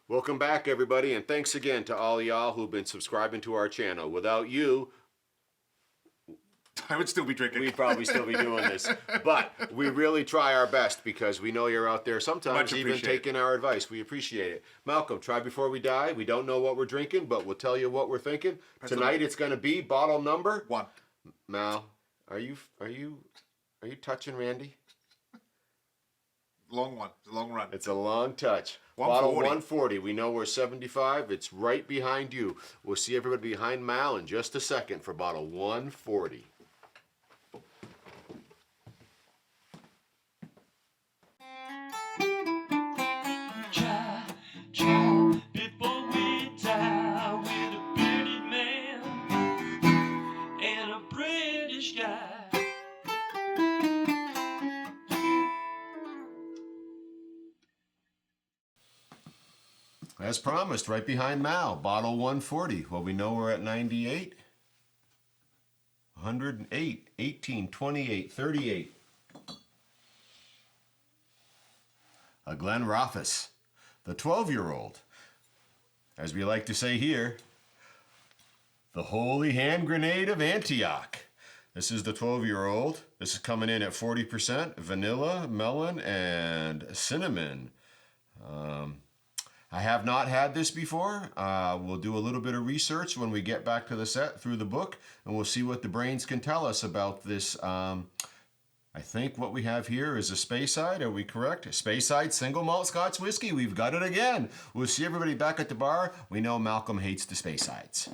Welcome back, everybody, and thanks again to all y'all who've been subscribing to our channel. Without you, I would still be drinking. we'd probably still be doing this. But we really try our best because we know you're out there sometimes even taking our advice. We appreciate it. Malcolm, try before we die. We don't know what we're drinking, but we'll tell you what we're thinking. Tonight it's going to be bottle number 1. Mal, are you touching Randy? Long one. It's a long run. It's a long touch. 140. Bottle 140. We know we're 75. It's right behind you. We'll see everybody behind Mal in just a second for bottle 140. Try before we die with a bearded man and a British guy. As promised, right behind Mal, bottle 140. Well, we know we're at 98, 108, 18, 28, 38. A Glenrothes, the 12-year-old. As we like to say here, the holy hand grenade of Antioch. This is the 12-year-old. This is coming in at 40%, vanilla, melon, and cinnamon. I have not had this before. We'll do a little bit of research when we get back to the set through the book, and we'll see what the brains can tell us about this. I think what we have here is a Speyside. Are we correct? Speyside single malt Scotch whiskey. We've got it again. We'll see everybody back at the bar. We know Malcolm hates the Speysides.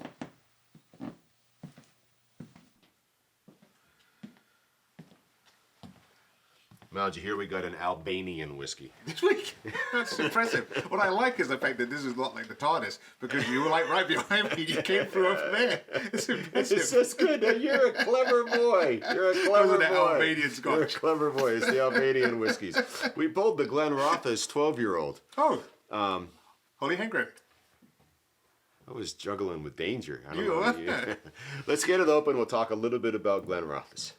Mal, did you hear we got an Albanian whiskey? This week? That's impressive. What I like is the fact that this is not like the TARDIS, because you were like right behind me. You came through over there. It's impressive. It's just good. You're a clever boy. You're a clever boy. Albanian Scotch. You're a clever boy. It's the Albanian whiskeys. We pulled the Glenrothes 12-year-old. Oh. Holy hand grenade. I was juggling with danger. I don't You know. were? Let's get it open. We'll talk a little bit about Glenrothes.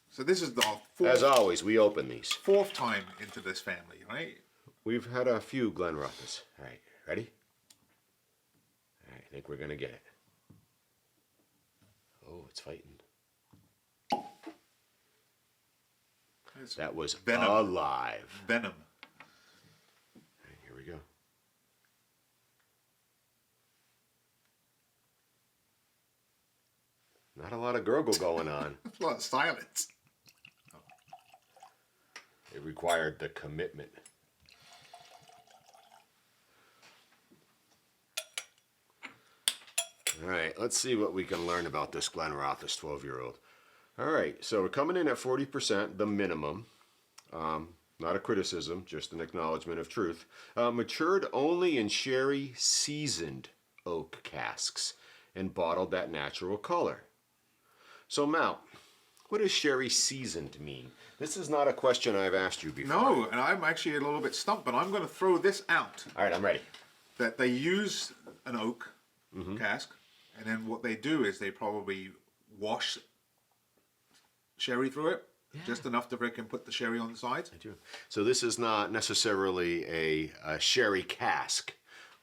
So this is the As always, we open these. 4th time into this family, right? We've had a few Glenrothes. All right, ready? All right, I think we're going to get it. Oh, it's fighting. That was venom. Alive. Venom. All right, here we go. Not a lot of gurgle going on. A lot of silence. It required the commitment. All right, let's see what we can learn about this Glenrothes 12-year-old. All right, so we're coming in at 40%, the minimum. Not a criticism, just an acknowledgement of truth. Matured only in sherry seasoned oak casks and bottled that natural color. So Mal, what does sherry seasoned mean? This is not a question I've asked you before. No, and I'm actually a little bit stumped, but I'm going to throw this out. All right, I'm ready. That they use an oak cask, and then what they do is they probably wash sherry through it, just enough that they can put the sherry on the sides. I do. So this is not necessarily a sherry cask,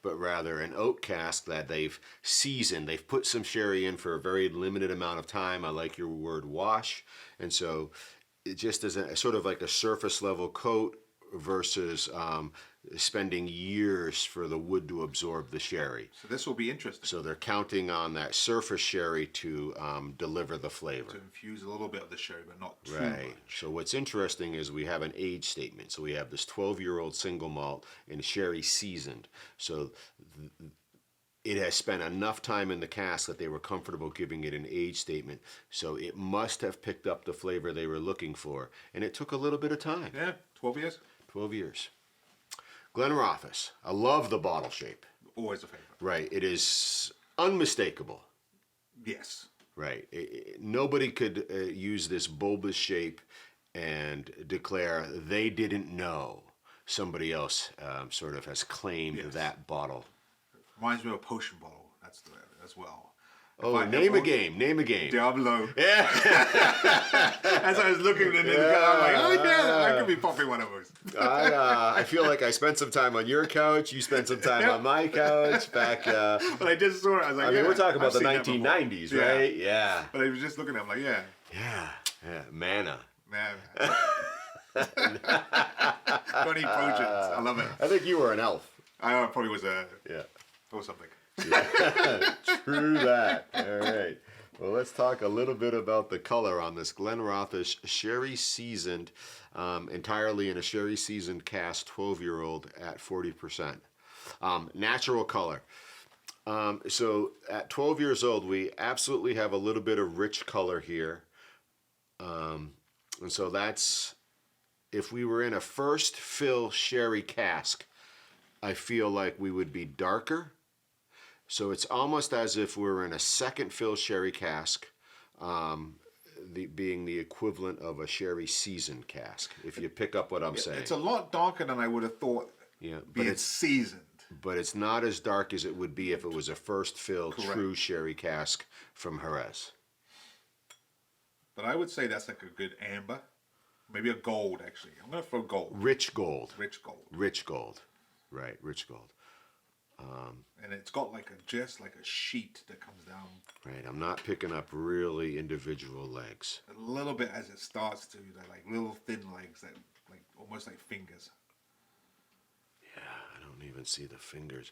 but rather an oak cask that they've seasoned. They've put some sherry in for a very limited amount of time. I like your word wash. And so it just is a sort of like a surface level coat versus spending years for the wood to absorb the sherry. So this will be interesting. So they're counting on that surface sherry to deliver the flavor. To infuse a little bit of the sherry, but not too Right. much. So what's interesting is we have an age statement. So we have this 12-year-old single malt and sherry seasoned. So it has spent enough time in the cask that they were comfortable giving it an age statement. So it must have picked up the flavor they were looking for. And it took a little bit of time. Yeah, 12 years. 12 years. Glenrothes. I love the bottle shape. Always a favorite. Right. It is unmistakable. Yes. Right. Nobody could use this bulbous shape and declare they didn't know. Somebody else sort of has claimed that bottle. Reminds me of a potion bottle. That's the as well. Oh, name a game. Name a game. Diablo. Yeah. As I was looking in the car, I'm like, oh yeah, I could be popping one of those. I feel like I spent some time on your couch. You spent some time on my couch. Back. But I just saw it. I was like, I mean, yeah, we're talking about I've the seen that before. 1990s, right? Yeah. But I was just looking at it, I'm like, yeah, Yeah. Mana. man. Funny potions. I love it. I think you were an elf. I probably was Yeah. or something. True that. All right. Well, let's talk a little bit about the color on this Glenrothes sherry seasoned, entirely in a sherry seasoned cask 12-year-old at 40%. Natural color. So at 12 years old, we absolutely have a little bit of rich color here. And so that's, if we were in a first fill sherry cask, I feel like we would be darker. So it's almost as if we're in a second fill sherry cask, being the equivalent of a sherry seasoned cask, if you pick up what I'm saying. It's a lot darker than I would have thought. Yeah, being seasoned. But it's not as dark as it would be if it was a first fill true sherry cask from Jerez. But I would say that's like a good amber. Maybe a gold, actually. I'm going to throw gold. Rich gold. Rich gold. Rich gold. Right, rich gold. And it's got like just like a sheet that comes down. Right, I'm not picking up really individual legs. A little bit as it starts to, they're like little thin legs that like almost like fingers. Yeah, I don't even see the fingers.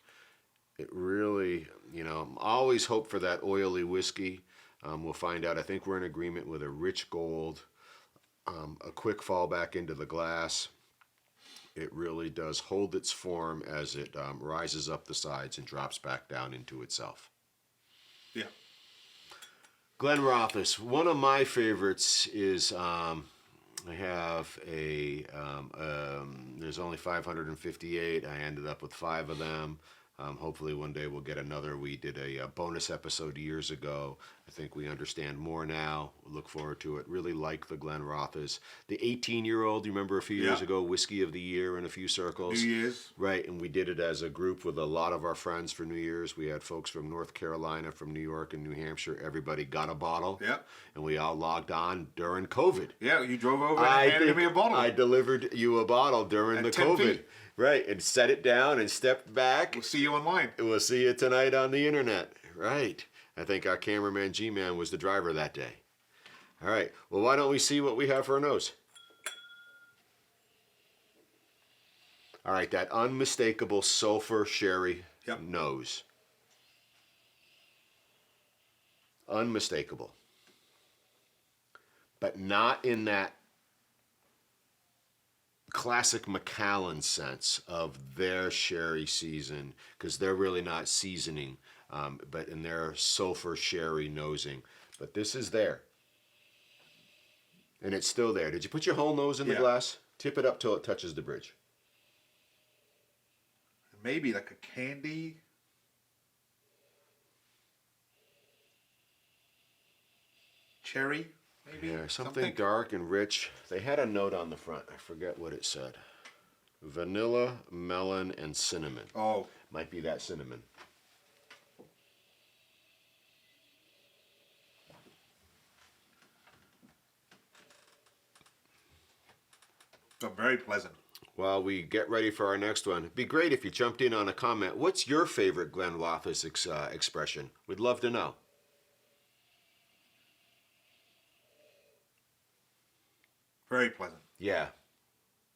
It really, I'm always hope for that oily whiskey. We'll find out. I think we're in agreement with a rich gold, a quick fall back into the glass. It really does hold its form as it rises up the sides and drops back down into itself. Yeah. Glenrothes. One of my favorites is I have there's only 558. I ended up with 5 of them. Hopefully one day we'll get another. We did a bonus episode years ago. I think we understand more now. Look forward to it. Really like the Glenrothes. The 18-year-old, you remember a few years ago, Whiskey of the Year in a few circles. New Year's. Right, and we did it as a group with a lot of our friends for New Year's. We had folks from North Carolina, from New York, and New Hampshire. Everybody got a bottle. Yeah. And we all logged on during COVID. Yeah, you drove over and handed me a bottle. I delivered you a bottle during At the 10 COVID. feet. Right, and set it down and stepped back. We'll see you online. We'll see you tonight on the internet. Right. I think our cameraman G-Man was the driver that day. All right. Well, why don't we see what we have for a nose? All right, that unmistakable sulfur sherry nose. Unmistakable. But not in that classic Macallan sense of their sherry season, because they're really not seasoning, but in their sulfur sherry nosing. But this is there. And it's still there. Did you put your whole nose in the glass? Tip it up till it touches the bridge. Maybe like a candy. Cherry, maybe? Yeah, something dark and rich. They had a note on the front. I forget what it said. Vanilla, melon, and cinnamon. Oh. Might be that cinnamon. So very pleasant. While we get ready for our next one, it'd be great if you jumped in on a comment. What's your favorite Glenrothes expression? We'd love to know. Very pleasant. Yeah.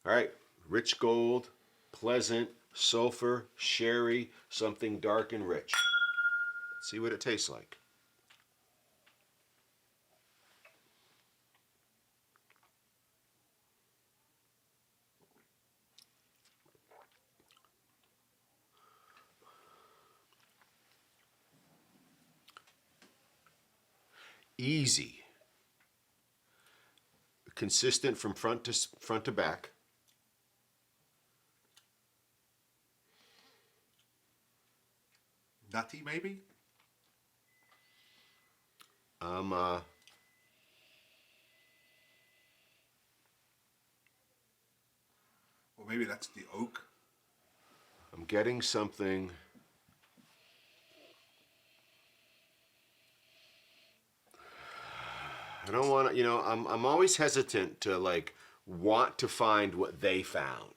All right. Rich gold, pleasant, sulfur, sherry, something dark and rich. Let's see what it tastes like. Easy. Consistent from front to back. Nutty, maybe? Or maybe that's the oak. I'm getting something. I don't want to, I'm always hesitant to like want to find what they found,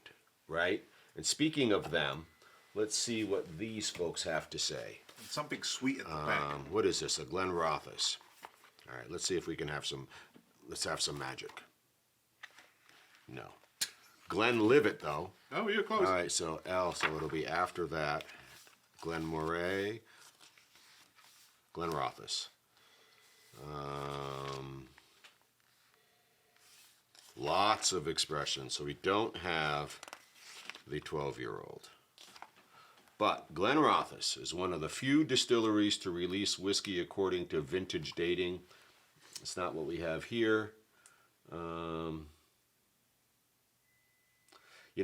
right? And speaking of them, let's see what these folks have to say. Something sweet at the back. What is this? A Glenrothes. All right, let's see if we can have some. Let's have some magic. No. Glenlivet though. Oh, you're close. All right, so L, so it'll be after that. Glenmoray, Glenrothes. Lots of expressions, so we don't have the 12-year-old. But Glenrothes is one of the few distilleries to release whiskey according to vintage dating. It's not what we have here.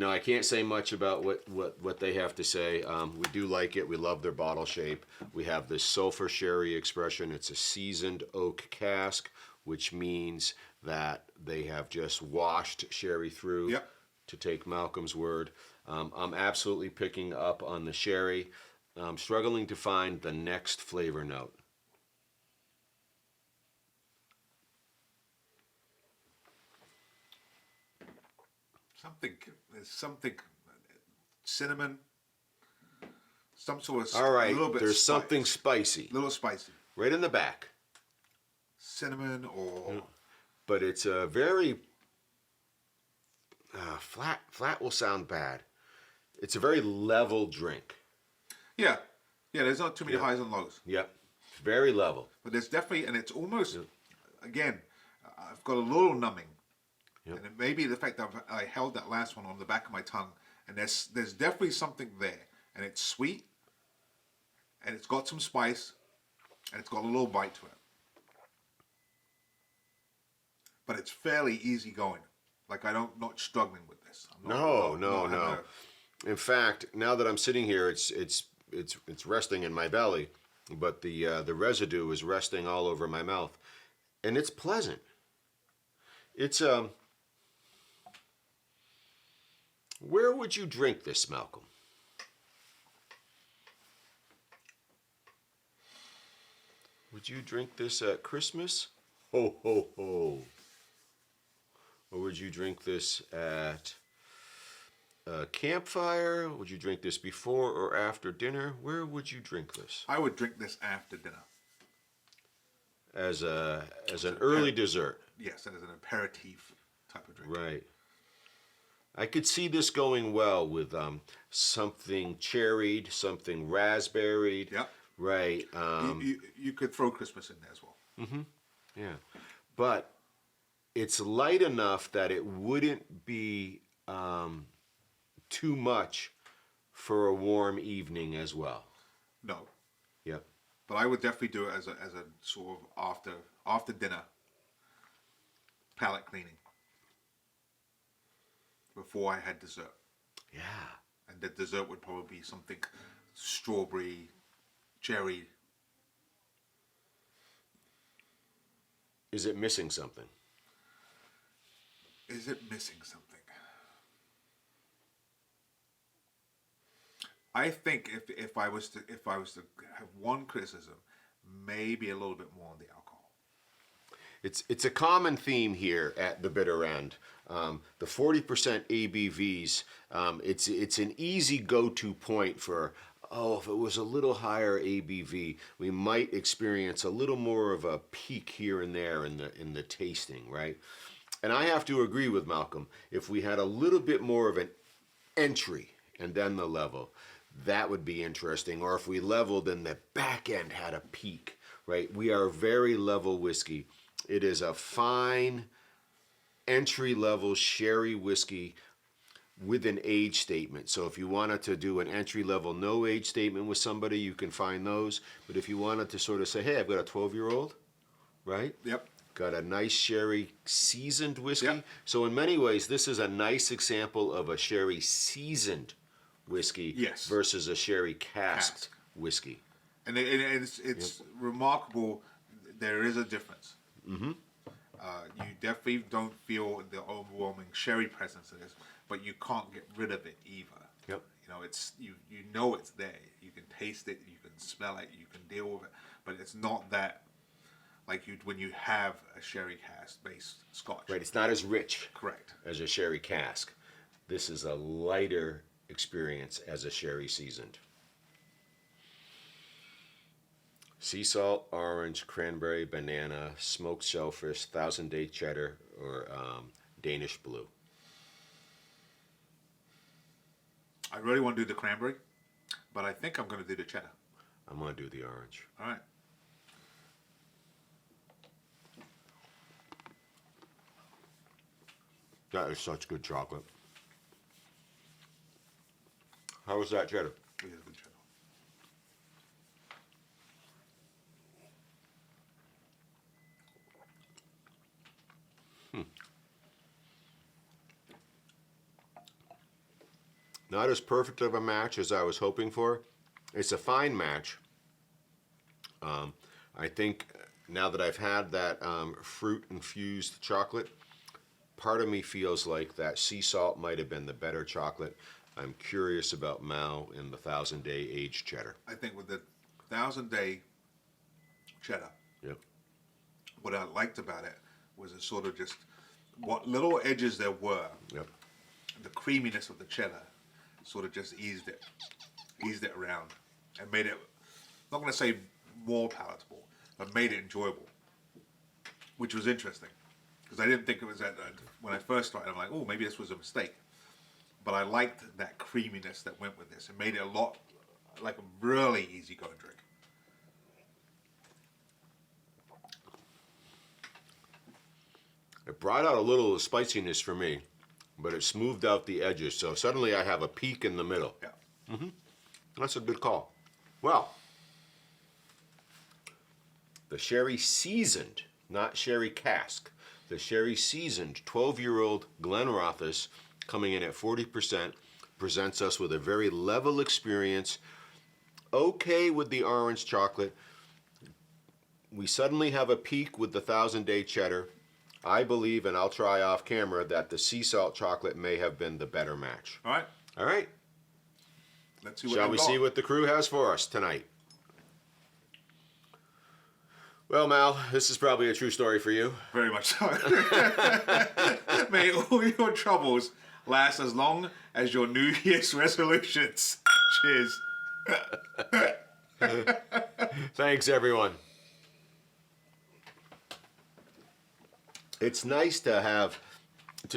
I can't say much about what they have to say. We do like it. We love their bottle shape. We have this sulfur sherry expression. It's a seasoned oak cask, which means that they have just washed sherry through, Yep. to take Malcolm's word. I'm absolutely picking up on the sherry. I'm struggling to find the next flavor note. There's something, cinnamon, some sort of, All right, a little bit there's spice, something spicy little spicy, right in the back, cinnamon or but it's a very flat. Flat will sound bad. It's a very level drink. yeah. There's not too many highs and lows, Yep, very level. but there's definitely, and it's almost, again, I've got a little numbing. Yep. And it may be the fact that I held that last one on the back of my tongue, and there's definitely something there, and it's sweet, and it's got some spice, and it's got a little bite to it. But it's fairly easy going. Like I'm not struggling with this. I'm not, No. In fact, now that I'm sitting here, it's resting in my belly, but the residue is resting all over my mouth, and it's pleasant. It's Where would you drink this, Malcolm? Would you drink this at Christmas? Ho, ho, ho. Or would you drink this at a campfire? Would you drink this before or after dinner? Where would you drink this? I would drink this after dinner. As an early dessert. Yes, and as an aperitif type of drink. Right. I could see this going well with something cherried, something raspberried. Yep. Right. You could throw Christmas in there as well. Yeah. But it's light enough that it wouldn't be too much for a warm evening as well. No, Yep. but I would definitely do it as a sort of after dinner palate cleaning before I had dessert. Yeah. And the dessert would probably be something strawberry, cherry. Is it missing something? Is it missing something? I think if I was to have one criticism, maybe a little bit more on the alcohol. It's a common theme here at the bitter end. The 40% ABVs, it's an easy go-to point for, if it was a little higher ABV, we might experience a little more of a peak here and there in the tasting, right? And I have to agree with Malcolm. If we had a little bit more of an entry and then the level, that would be interesting. Or if we leveled and the back end had a peak, right? We are very level whiskey. It is a fine entry-level sherry whiskey with an age statement. So if you wanted to do an entry-level no age statement with somebody, you can find those. But if you wanted to sort of say, hey, I've got a 12-year-old, right? Yep. Got a nice sherry seasoned whiskey. Yep. So in many ways, this is a nice example of a sherry seasoned whiskey Yes. versus a sherry casked Cask. whiskey. And it's remarkable. There is a difference. Mm-hmm. You definitely don't feel the overwhelming sherry presence of this, but you can't get rid of it either. Yep. You know, it's you know it's there. You can taste it. You can smell it. You can deal with it. But it's not that like when you have a sherry cask based Scotch. Right, it's not as rich Correct. as a sherry cask. This is a lighter experience as a sherry seasoned. Sea salt, orange, cranberry, banana, smoked shellfish, 1000-day cheddar, or Danish blue. I really want to do the cranberry, but I think I'm going to do the cheddar. I'm going to do the orange. All right. That is such good chocolate. How was that cheddar? It is good cheddar. Not as perfect of a match as I was hoping for. It's a fine match. I think now that I've had that fruit-infused chocolate, part of me feels like that sea salt might have been the better chocolate. I'm curious about Mao and the 1000-day aged cheddar. I think with the 1000-day cheddar, Yep. what I liked about it was it sort of just what little edges there were. Yep. The creaminess of the cheddar sort of just eased it around and made it, not going to say more palatable, but made it enjoyable, which was interesting because I didn't think it was that. When I first started, I'm like, oh, maybe this was a mistake, but I liked that creaminess that went with this. It made it a lot like a really easy going drink. It brought out a little spiciness for me, but it smoothed out the edges. So suddenly I have a peak in the middle. Yeah. That's a good call. Well, the sherry seasoned, not sherry cask, the sherry seasoned 12-year-old Glenrothes coming in at 40% presents us with a very level experience. Okay with the orange chocolate. We suddenly have a peak with the 1000-day cheddar. I believe, and I'll try off camera, that the sea salt chocolate may have been the better match. All right. All right. Let's see what Shall we see what the crew has for us tonight? Well, Mal, this is probably a true story for you. Very much so. May all your troubles last as long as your New Year's resolutions. Cheers. Thanks, everyone. It's nice to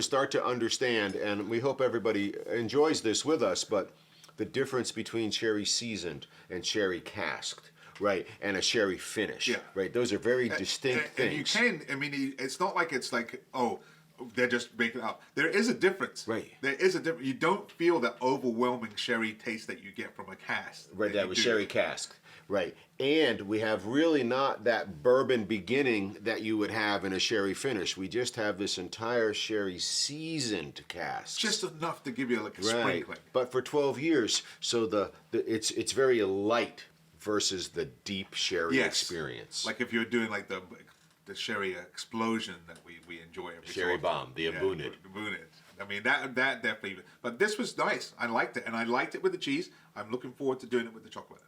start to understand, and we hope everybody enjoys this with us, but the difference between sherry seasoned and sherry casked, right, and a sherry finish, Yeah. right? Those are very distinct And you things. can, I mean, it's not like it's like, oh, they're just making it up. There is a difference. Right. There is a difference. You don't feel that overwhelming sherry taste that you get from a cask. Right, that you was do. sherry cask. Right. And we have really not that bourbon beginning that you would have in a sherry finish. We just have this entire sherry seasoned cask. Just enough to give you like a right. sprinkling. But for 12 years, so it's very light versus the deep sherry Yes. experience. Like if you're doing like the sherry explosion that we enjoy every Sherry so often. bomb, the Abunid. The Abunid. I mean, that definitely, but this was nice. I liked it, and I liked it with the cheese. I'm looking forward to doing it with the chocolate.